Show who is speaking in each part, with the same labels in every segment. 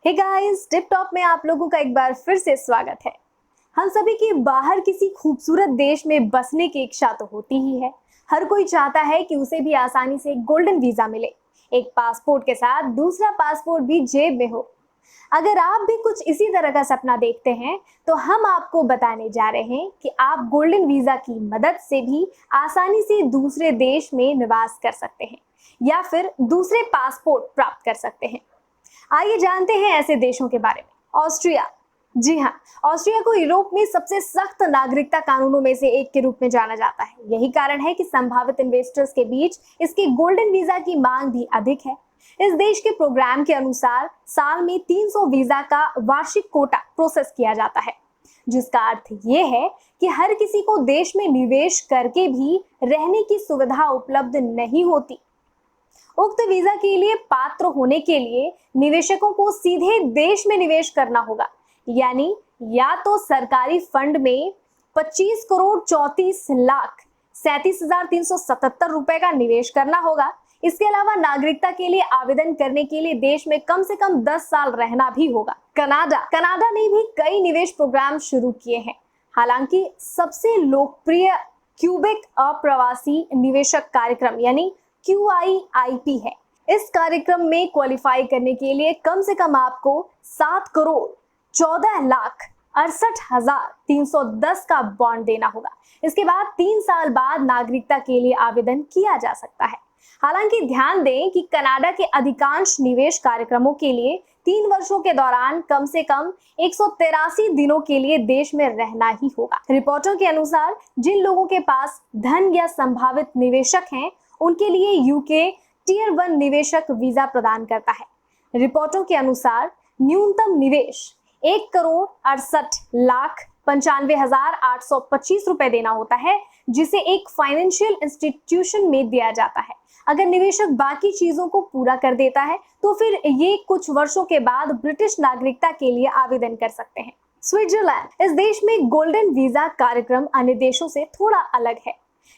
Speaker 1: Hey guys, tip top में आप लोगों का एक बार फिर से स्वागत है। हम सभी की बाहर किसी खूबसूरत देश में बसने की इच्छा तो होती ही है। हर कोई चाहता है कि उसे भी आसानी से गोल्डन वीजा मिले, एक पासपोर्ट के साथ दूसरा पासपोर्ट भी जेब में हो। अगर आप भी कुछ इसी तरह का सपना देखते हैं तो हम आपको बताने जा रहे हैं कि आप गोल्डन वीजा की मदद से भी आसानी से दूसरे देश में निवास कर सकते हैं या फिर दूसरे पासपोर्ट प्राप्त कर सकते हैं। आइए जानते हैं ऐसे देशों के बारे में। ऑस्ट्रिया। जी हाँ, ऑस्ट्रिया को यूरोप में सबसे सख्त नागरिकता कानूनों में से एक के रूप में जाना जाता है। यही कारण है कि संभावित इन्वेस्टर्स के बीच इसके गोल्डन वीजा की मांग भी अधिक है। इस देश के प्रोग्राम के अनुसार साल में 300 वीजा का वार्षिक कोटा प्रोसेस किया जाता है, जिसका अर्थ ये है कि हर किसी को देश में निवेश करके भी रहने की सुविधा उपलब्ध नहीं होती। उक्त वीजा के लिए पात्र होने के लिए निवेशकों को सीधे देश में निवेश करना होगा, यानी या तो सरकारी फंड में 25 करोड़ 34 लाख 37,377 रुपए का निवेश करना होगा। इसके अलावा नागरिकता के लिए आवेदन करने के लिए देश में कम से कम 10 साल रहना भी होगा। कनाडा ने भी कई निवेश प्रोग्राम शुरू किए हैं। हालांकि सबसे लोकप्रिय क्यूबेक अप्रवासी निवेशक कार्यक्रम यानी QIIP है। इस कार्यक्रम में क्वालिफाई करने के लिए कम से कम आपको 7 करोड़ 14 लाख 68,310 का बॉन्ड देना होगा। इसके बाद 3 साल बाद नागरिकता के लिए आवेदन किया जा सकता है। हालांकि ध्यान दें कि कनाडा के अधिकांश निवेश कार्यक्रमों के लिए 3 वर्षों के दौरान कम से कम 183 दिनों के लिए देश में रहना ही होगा। रिपोर्टों के अनुसार जिन लोगों के पास धन या संभावित निवेशक हैं, उनके लिए यूके टियर 1 निवेशक वीजा प्रदान करता है। रिपोर्टों के अनुसार न्यूनतम निवेश 1 करोड़ 68 लाख 95,825 रुपए देना होता है, जिसे एक फाइनेंशियल इंस्टीट्यूशन में दिया जाता है। अगर निवेशक बाकी चीजों को पूरा कर देता है तो फिर ये कुछ वर्षों के बाद ब्रिटिश नागरिकता के लिए आवेदन कर सकते हैं। स्विट्जरलैंड। इस देश में गोल्डन वीजा कार्यक्रम अन्य देशों से थोड़ा अलग है।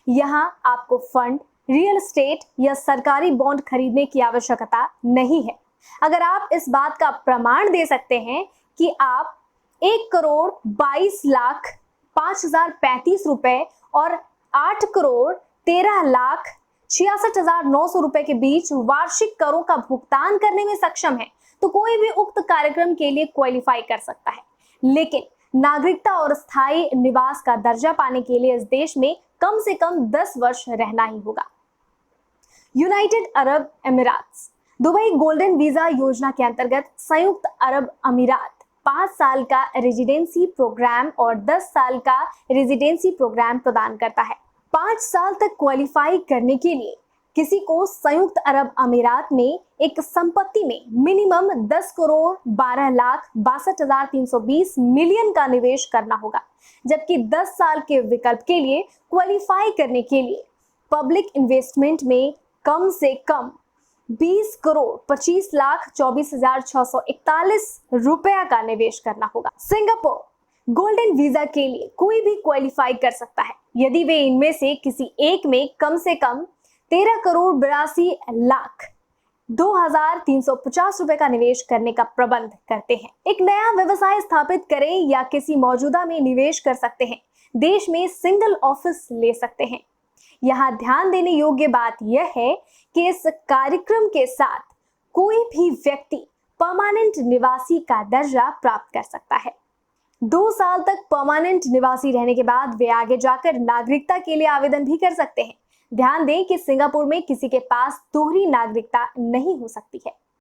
Speaker 1: यहाँ आपको फंड, रियल एस्टेट या सरकारी बॉन्ड खरीदने की आवश्यकता नहीं है। अगर आप इस बात का प्रमाण दे सकते हैं कि आप 1 करोड़ 22 लाख 5,035 रुपए और 8 करोड़ 13 लाख 66,900 रुपए के बीच वार्षिक करों का भुगतान करने में सक्षम है, तो कोई भी उक्त कार्यक्रम के लिए क्वालिफाई कर सकता है। लेकिन नागरिकता और स्थायी निवास का दर्जा पाने के लिए इस देश में कम से कम 10 वर्ष रहना ही होगा। यूनाइटेड अरब अमीरात। दुबई गोल्डन वीजा योजना के अंतर्गत संयुक्त अरब अमीरात 5 साल का रेजिडेंसी प्रोग्राम और 10 साल का रेजिडेंसी प्रोग्राम प्रदान करता है। 5 साल तक क्वालिफाई करने के लिए किसी को संयुक्त अरब अमीरात में एक संपत्ति में मिनिमम 10 करोड़ 12 लाख 62,320 मिलियन का निवेश करना होगा, जबकि 10 साल के विकल्प के लिए क्वालिफाई करने के लिए पब्लिक इन्वेस्टमेंट में कम से कम 20 करोड़ 25 लाख 24,641 रुपया का निवेश करना होगा। सिंगापुर। गोल्डन वीजा के लिए कोई भी क्वालिफाई कर सकता है यदि वे इनमें से किसी एक में कम से कम 13 करोड़ 82 लाख 2,350 रुपए का निवेश करने का प्रबंध करते हैं। एक नया व्यवसाय स्थापित करें या किसी मौजूदा में निवेश कर सकते हैं। देश में सिंगल ऑफिस ले सकते हैं। यहाँ ध्यान देने योग्य बात यह है कि इस कार्यक्रम के साथ कोई भी व्यक्ति परमानेंट निवासी का दर्जा प्राप्त कर सकता है। 2 साल तक परमानेंट निवासी रहने के बाद वे आगे जाकर नागरिकता के लिए आवेदन भी कर सकते हैं। ध्यान दें कि सिंगापुर में किसी के पास दोहरी नागरिकता नहीं हो सकती है।